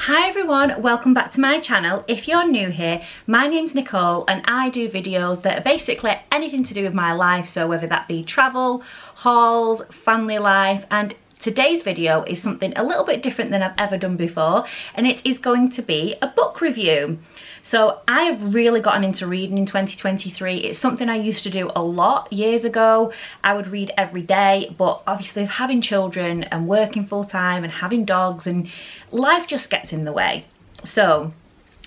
Hi everyone, welcome back to my channel. If you're new here, my name's Nicole and I do videos that are basically anything to do with my life, so whether that be travel, hauls, family life, and today's video is something a little bit different than I've ever done before, and it is going to be a book review. So I have really gotten into reading in 2023. It's something I used to do a lot years ago. I would read every day, but obviously having children and working full time and having dogs and life just gets in the way. So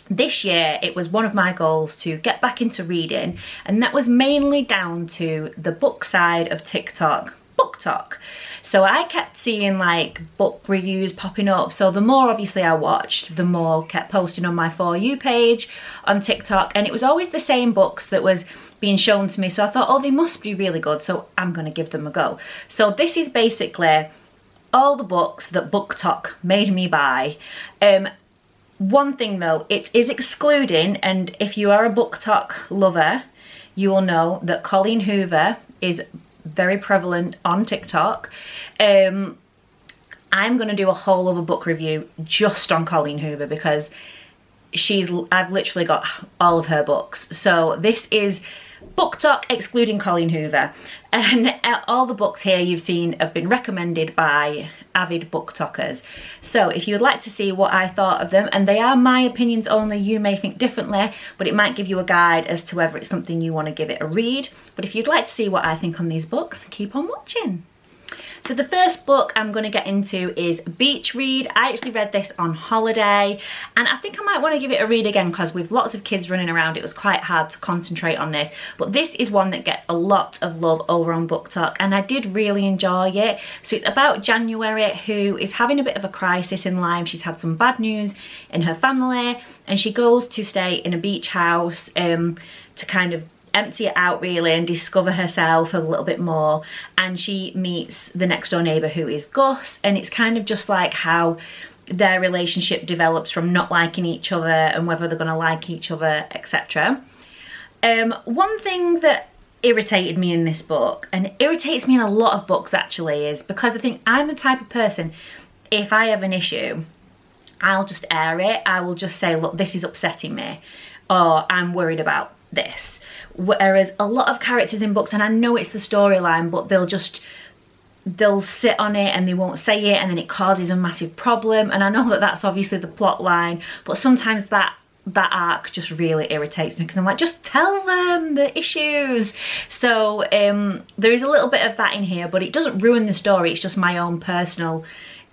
this year it was one of my goals to get back into reading, and that was mainly down to the book side of TikTok, BookTok. So I kept seeing like book reviews popping up, so the more obviously I watched, the more kept posting on my For You page on TikTok, and it was always the same books that was being shown to me, so I thought, oh, they must be really good, so I'm gonna give them a go. So this is basically all the books that BookTok made me buy. One thing though, it is excluding, and if you are a BookTok lover, you will know that Colleen Hoover is very prevalent on TikTok. I'm gonna do a whole other book review just on Colleen Hoover because I've literally got all of her books. So this is BookTok excluding Colleen Hoover, and all the books here you've seen have been recommended by avid BookTokers. So if you would like to see what I thought of them, and they are my opinions only, you may think differently, but it might give you a guide as to whether it's something you want to give it a read. But if you'd like to see what I think on these books, keep on watching. So the first book I'm going to get into is Beach Read. I actually read this on holiday, and I think I might want to give it a read again because with lots of kids running around it was quite hard to concentrate on this. But this is one that gets a lot of love over on BookTok, and I did really enjoy it. So it's about January, who is having a bit of a crisis in life. She's had some bad news in her family, and she goes to stay in a beach house to kind of empty it out really and discover herself a little bit more. And she meets the next door neighbour, who is Gus, and it's kind of just like how their relationship develops from not liking each other and whether they're going to like each other, etc. One thing that irritated me in this book, and it irritates me in a lot of books actually, is because I think I'm the type of person, if I have an issue, I'll just air it. I will just say, look, this is upsetting me, or I'm worried about this. Whereas a lot of characters in books, and I know it's the storyline, but they'll sit on it and they won't say it, and then it causes a massive problem. And I know that that's obviously the plot line, but sometimes that arc just really irritates me because I'm like, just tell them the issues. So there is a little bit of that in here, but it doesn't ruin the story. It's just my own personal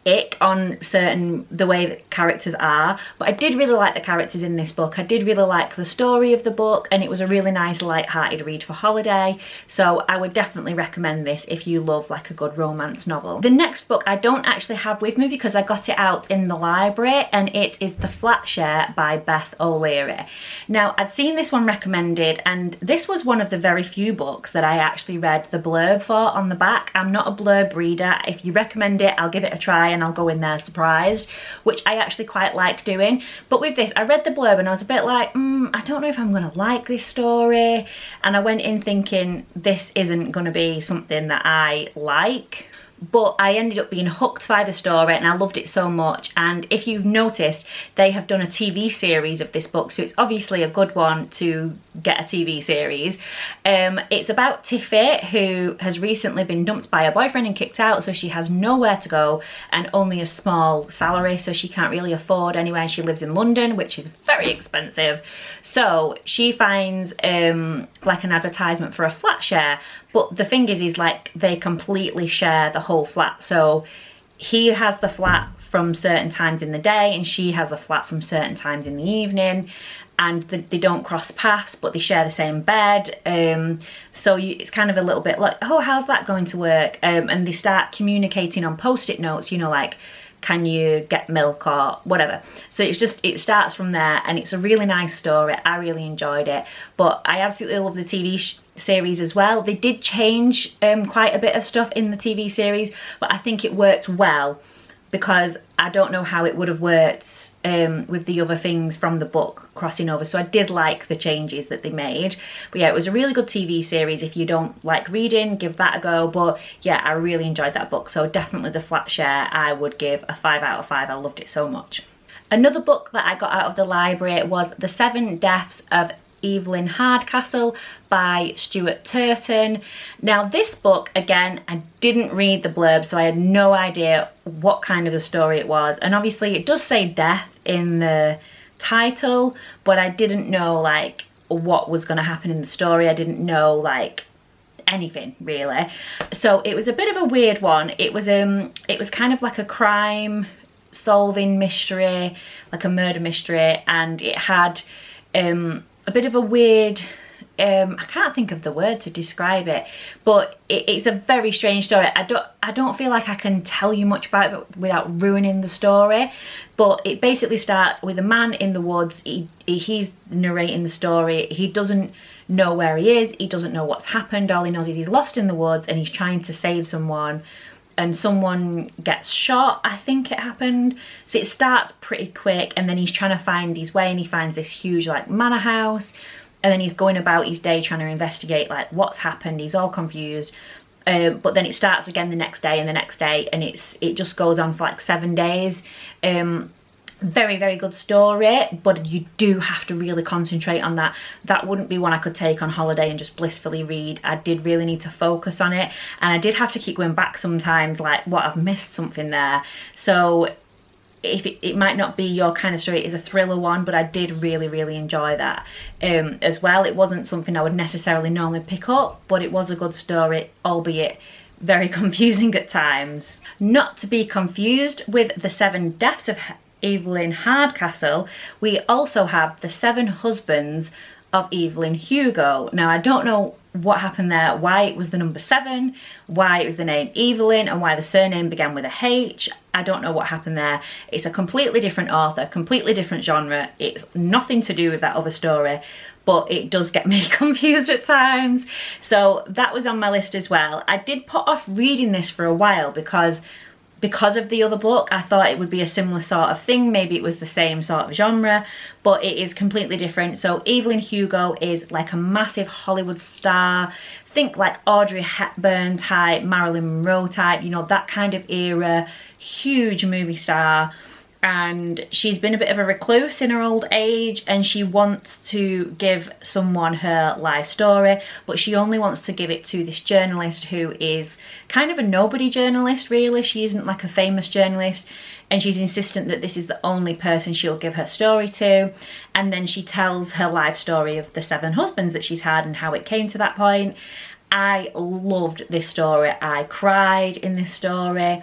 ick on the way that characters are. But I did really like the characters in this book. I did really like the story of the book, and it was a really nice light-hearted read for holiday. So I would definitely recommend this if you love like a good romance novel. The next book I don't actually have with me because I got it out in the library, and it is The Flat Share by Beth O'Leary. Now I'd seen this one recommended, and this was one of the very few books that I actually read the blurb for on the back. I'm not a blurb reader. If you recommend it, I'll give it a try and I'll go in there surprised, which I actually quite like doing. But with this, I read the blurb and I was a bit like, I don't know if I'm gonna like this story, and I went in thinking this isn't gonna be something that I like. But I ended up being hooked by the story and I loved it so much. And if you've noticed, they have done a TV series of this book, so it's obviously a good one to get a TV series. It's about Tiffy, who has recently been dumped by her boyfriend and kicked out, so she has nowhere to go and only a small salary, so she can't really afford anywhere. She lives in London, which is very expensive. So she finds like an advertisement for a flat share, but the thing is like they completely share the whole flat. So he has the flat from certain times in the day and she has the flat from certain times in the evening, and they don't cross paths, but they share the same bed. So it's kind of a little bit like, oh, how's that going to work? And they start communicating on post-it notes, you know, like, can you get milk or whatever. So it starts from there, and it's a really nice story. I really enjoyed it, but I absolutely love the TV series as well. They did change quite a bit of stuff in the TV series, but I think it worked well because I don't know how it would have worked with the other things from the book crossing over. So I did like the changes that they made. But yeah, it was a really good TV series. If you don't like reading, give that a go. But yeah, I really enjoyed that book. So definitely The Flat Share, I would give a 5 out of 5. I loved it so much. Another book that I got out of the library was The 7 Deaths of Evelyn Hardcastle by Stuart Turton. Now this book, again, I didn't read the blurb, so I had no idea what kind of a story it was, and obviously it does say death in the title, but I didn't know like what was going to happen in the story. I didn't know like anything really, so it was a bit of a weird one. It was kind of like a crime solving mystery, like a murder mystery, and it had a bit of a weird, I can't think of the word to describe it, but it's a very strange story. I don't feel like I can tell you much about it without ruining the story, but it basically starts with a man in the woods. He's narrating the story. He doesn't know where he is, he doesn't know what's happened. All he knows is he's lost in the woods and he's trying to save someone, and someone gets shot, I think it happened. So it starts pretty quick, and then he's trying to find his way, and he finds this huge like manor house, and then he's going about his day trying to investigate like what's happened. He's all confused, but then it starts again the next day and the next day, and it just goes on for like 7 days. Very, very good story, but you do have to really concentrate on that. That wouldn't be one I could take on holiday and just blissfully read. I did really need to focus on it, and I did have to keep going back sometimes, like, what, I've missed something there. So if it might not be your kind of story, it is a thriller one, but I did really, really enjoy that as well. It wasn't something I would necessarily normally pick up, but it was a good story, albeit very confusing at times. Not to be confused with The 7 Deaths of Evelyn Hardcastle, we also have The 7 Husbands of Evelyn Hugo. Now I don't know what happened there, why it was the number 7, why it was the name Evelyn, and why the surname began with a H. I don't know what happened there. It's a completely different author, completely different genre. It's nothing to do with that other story, but it does get me confused at times. So that was on my list as well. I did put off reading this for a while because of the other book. I thought it would be a similar sort of thing. Maybe it was the same sort of genre, but it is completely different. So Evelyn Hugo is like a massive Hollywood star. Think like Audrey Hepburn type, Marilyn Monroe type, you know, that kind of era. Huge movie star. And she's been a bit of a recluse in her old age, and she wants to give someone her life story, but she only wants to give it to this journalist who is kind of a nobody journalist really. She isn't like a famous journalist, and she's insistent that this is the only person she'll give her story to. And then she tells her life story of the 7 husbands that she's had and how it came to that point. I loved this story. I cried in this story.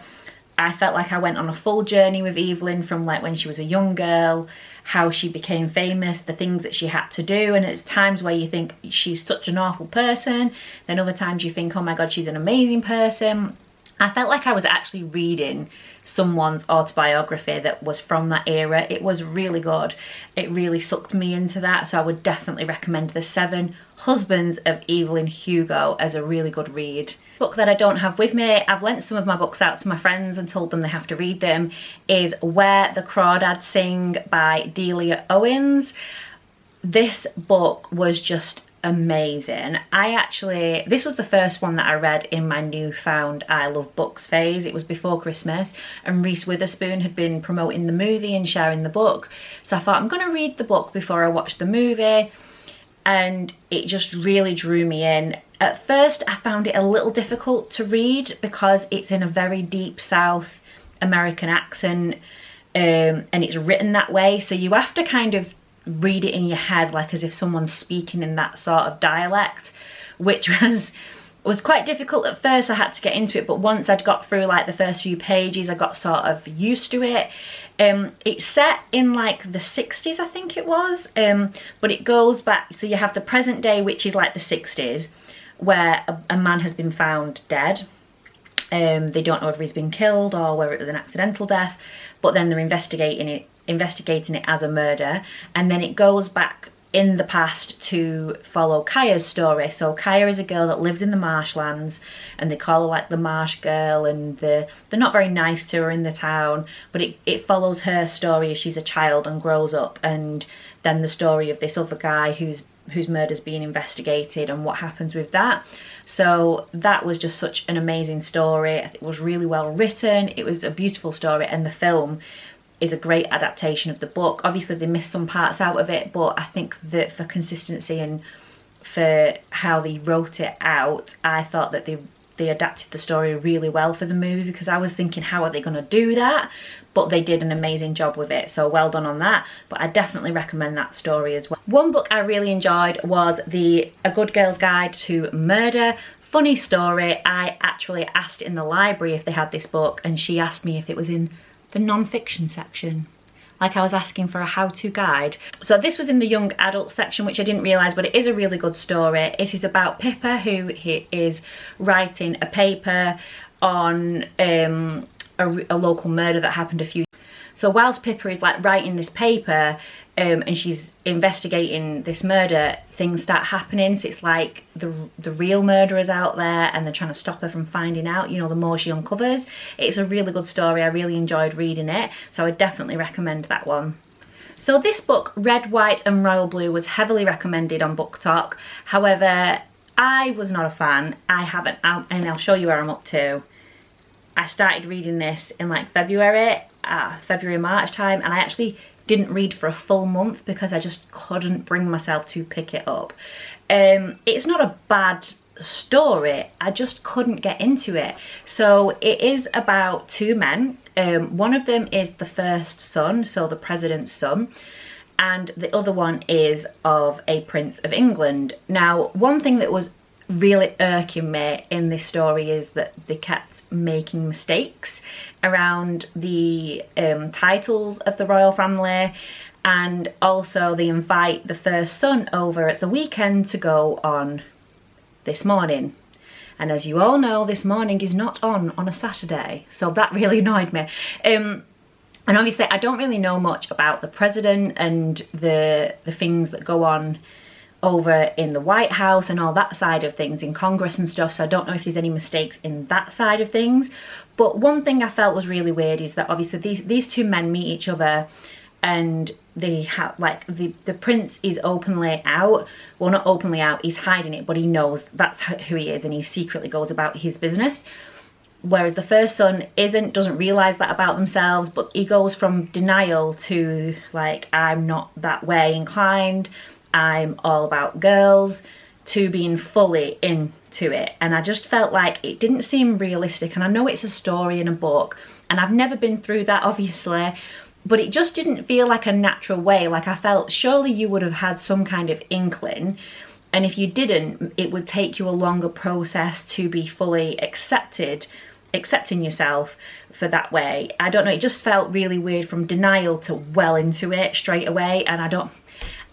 I felt like I went on a full journey with Evelyn, from like when she was a young girl, how she became famous, the things that she had to do, and it's times where you think she's such an awful person, then other times you think, oh my god, she's an amazing person. I felt like I was actually reading someone's autobiography that was from that era. It was really good. It really sucked me into that, so I would definitely recommend The 7 Husbands of Evelyn Hugo as a really good read. Book that I don't have with me, I've lent some of my books out to my friends and told them they have to read them, is Where the Crawdads Sing by Delia Owens. This book was just amazing. This was the first one that I read in my newfound I love books phase. It was before Christmas, and Reese Witherspoon had been promoting the movie and sharing the book, so I thought I'm gonna read the book before I watch the movie, and it just really drew me in. At first I found it a little difficult to read because it's in a very deep South American accent, and it's written that way, so you have to kind of read it in your head like as if someone's speaking in that sort of dialect, which was quite difficult at first. I had to get into it, but once I'd got through like the first few pages, I got sort of used to it. It's set in like the 60s, I think it was, but it goes back, so you have the present day, which is like the 60s, where a man has been found dead. They don't know whether he's been killed or whether it was an accidental death, but then they're investigating it as a murder. And then it goes back in the past to follow Kaya's story. So Kaya is a girl that lives in the marshlands, and they call her like the marsh girl, and they're not very nice to her in the town, but it follows her story as she's a child and grows up, and then the story of this other guy whose murder's being investigated and what happens with that. So that was just such an amazing story. It was really well written. It was a beautiful story, and the film is a great adaptation of the book. Obviously they missed some parts out of it, but I think that for consistency and for how they wrote it out, I thought that they adapted the story really well for the movie, because I was thinking, how are they going to do that? But they did an amazing job with it, so well done on that. But I definitely recommend that story as well. One book I really enjoyed was A Good Girl's Guide to Murder. Funny story, I actually asked in the library if they had this book, and she asked me if it was in the non-fiction section, like I was asking for a how-to guide. So this was in the young adult section, which I didn't realise, but it is a really good story. It is about Pippa, who is writing a paper on a local murder that happened a few. So whilst Pippa is like writing this paper and she's investigating this murder, things start happening. So it's like the real murderer's out there and they're trying to stop her from finding out, you know, the more she uncovers. It's a really good story. I really enjoyed reading it, so I definitely recommend that one. So this book, Red, White and Royal Blue, was heavily recommended on BookTok. However, I was not a fan. I haven't, and I'll show you where I'm up to. I started reading this in like February, March time, and I actually didn't read for a full month because I just couldn't bring myself to pick it up. It's not a bad story, I just couldn't get into it. So it is about two men. One of them is the first son, so the president's son, and the other one is of a Prince of England. Now, one thing that was really irking me in this story is that they kept making mistakes around the titles of the royal family, and also they invite the first son over at the weekend to go on This Morning, and as you all know, This Morning is not on a Saturday, so that really annoyed me. And obviously I don't really know much about the president and the things that go on over in the White House and all that side of things in Congress and stuff, so I don't know if there's any mistakes in that side of things. But one thing I felt was really weird is that obviously these two men meet each other, and they have like the prince is openly out, well, not openly out, he's hiding it, but he knows that's who he is and he secretly goes about his business, whereas the first son doesn't realize that about themselves, but he goes from denial to like, I'm not that way inclined, I'm all about girls, to being fully into it. And I just felt like it didn't seem realistic, and I know it's a story in a book and I've never been through that obviously, but it just didn't feel like a natural way. Like I felt surely you would have had some kind of inkling, and if you didn't, it would take you a longer process to be fully accepting yourself for that way. I don't know, it just felt really weird from denial to well into it straight away, and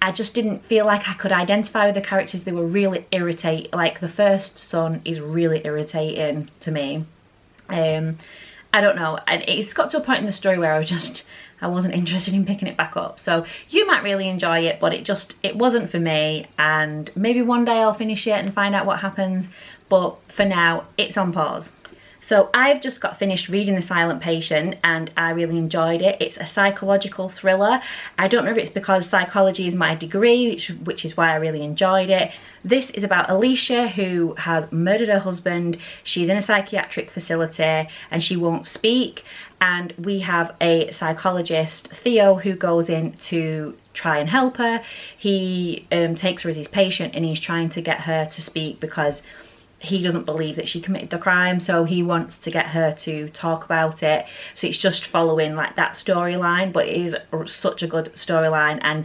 I just didn't feel like I could identify with the characters. They were really irritating. Like the first son is really irritating to me. I don't know, and it's got to a point in the story where I wasn't interested in picking it back up. So you might really enjoy it, but it wasn't for me, and maybe one day I'll finish it and find out what happens, but for now it's on pause. So I've just got finished reading The Silent Patient and I really enjoyed it. It's a psychological thriller. I don't know if it's because psychology is my degree, which is why I really enjoyed it. This is about Alicia, who has murdered her husband. She's in a psychiatric facility and she won't speak. And we have a psychologist, Theo, who goes in to try and help her. He takes her as his patient and he's trying to get her to speak because he doesn't believe that she committed the crime, so he wants to get her to talk about it. So it's just following like that storyline, but it is such a good storyline. And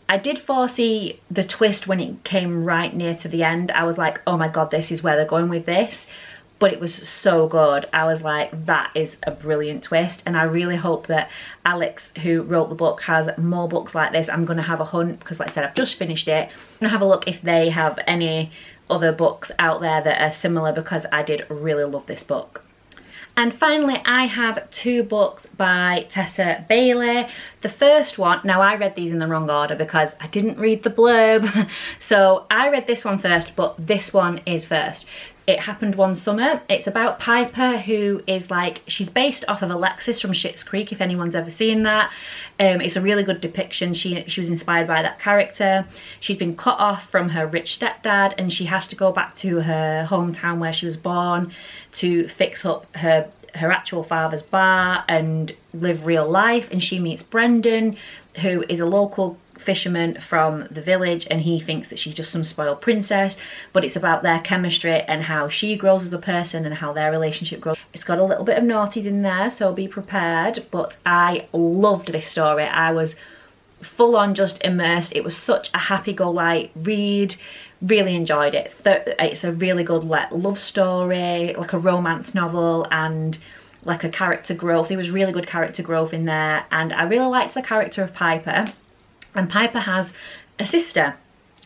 I did foresee the twist when it came right near to the end. I was like, oh my god, this is where they're going with this. But it was so good. I was like, that is a brilliant twist, and I really hope that Alex, who wrote the book, has more books like this. I'm going to have a hunt, because like I said, I've just finished it. I'm going to have a look if they have any other books out there that are similar, because I did really love this book. And finally, I have two books by Tessa Bailey. The first one, now I read these in the wrong order because I didn't read the blurb. So I read this one first, but this one is first. It Happened One Summer. It's about Piper, who is like, she's based off of Alexis from Schitt's Creek, if anyone's ever seen that. It's a really good depiction. She was inspired by that character. She's been cut off from her rich stepdad and she has to go back to her hometown where she was born to fix up her her actual father's bar and live real life, and she meets Brendan, who is a local fisherman from the village, and he thinks that she's just some spoiled princess, but it's about their chemistry and how she grows as a person and how their relationship grows. It's got a little bit of naughties in there, so be prepared, but I loved this story. I was full on just immersed. It was such a happy-go-lucky read. Really enjoyed it. It's a really good love story, like a romance novel, and like a character growth. There was really good character growth in there, and I really liked the character of Piper. And Piper has a sister,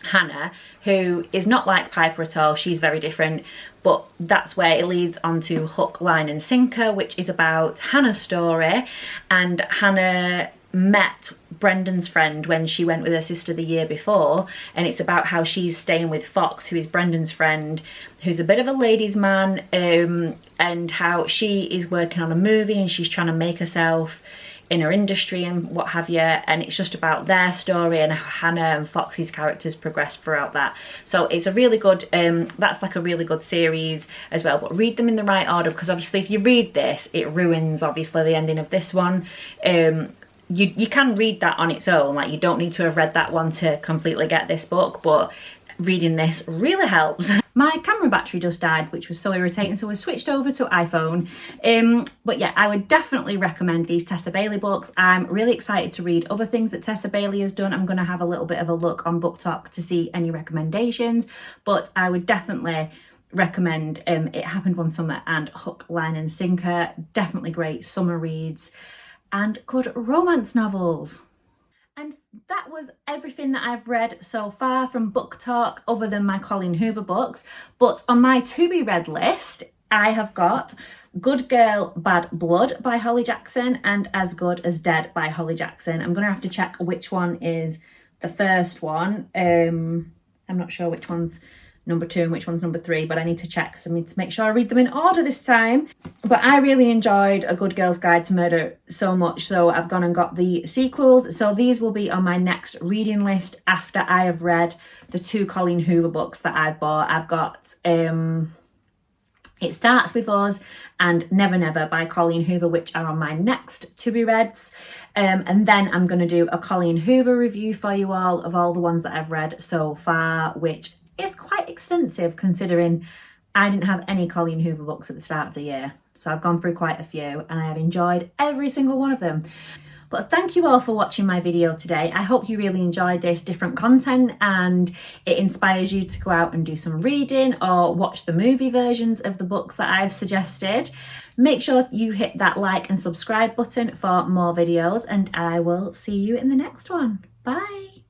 Hannah, who is not like Piper at all. She's very different, but that's where it leads on to Hook, Line and Sinker, which is about Hannah's story. And Hannah met Brendan's friend when she went with her sister the year before, and it's about how she's staying with Fox, who is Brendan's friend, who's a bit of a ladies' man, and how she is working on a movie and she's trying to make herself in her industry and what have you, and it's just about their story and how Hannah and Fox's characters progress throughout that. So it's a really good, that's like a really good series as well, but read them in the right order, because obviously if you read this, it ruins obviously the ending of this one. You can read that on its own, like you don't need to have read that one to completely get this book, but reading this really helps. My camera battery just died, which was so irritating, so we switched over to iPhone. But yeah, I would definitely recommend these Tessa Bailey books. I'm really excited to read other things that Tessa Bailey has done. I'm going to have a little bit of a look on BookTok to see any recommendations, but I would definitely recommend It Happened One Summer and Hook, Line and Sinker. Definitely great summer reads and good romance novels. And that was everything that I've read so far from BookTok, other than my Colleen Hoover books. But on my to-be-read list, I have got Good Girl, Bad Blood by Holly Jackson and As Good as Dead by Holly Jackson. I'm going to have to check which one is the first one. I'm not sure which one's number 2 and which one's number 3, but I need to check because I need to make sure I read them in order this time. But I really enjoyed A Good Girl's Guide to Murder so much, so I've gone and got the sequels. So these will be on my next reading list after I have read the 2 Colleen Hoover books that I've bought. I've got It Starts With Us and Never Never by Colleen Hoover, which are on my next to-be-reads. And then I'm going to do a Colleen Hoover review for you all of all the ones that I've read so far, which is quite extensive considering I didn't have any Colleen Hoover books at the start of the year. So I've gone through quite a few and I have enjoyed every single one of them. But thank you all for watching my video today. I hope you really enjoyed this different content and it inspires you to go out and do some reading or watch the movie versions of the books that I've suggested. Make sure you hit that like and subscribe button for more videos, and I will see you in the next one. Bye.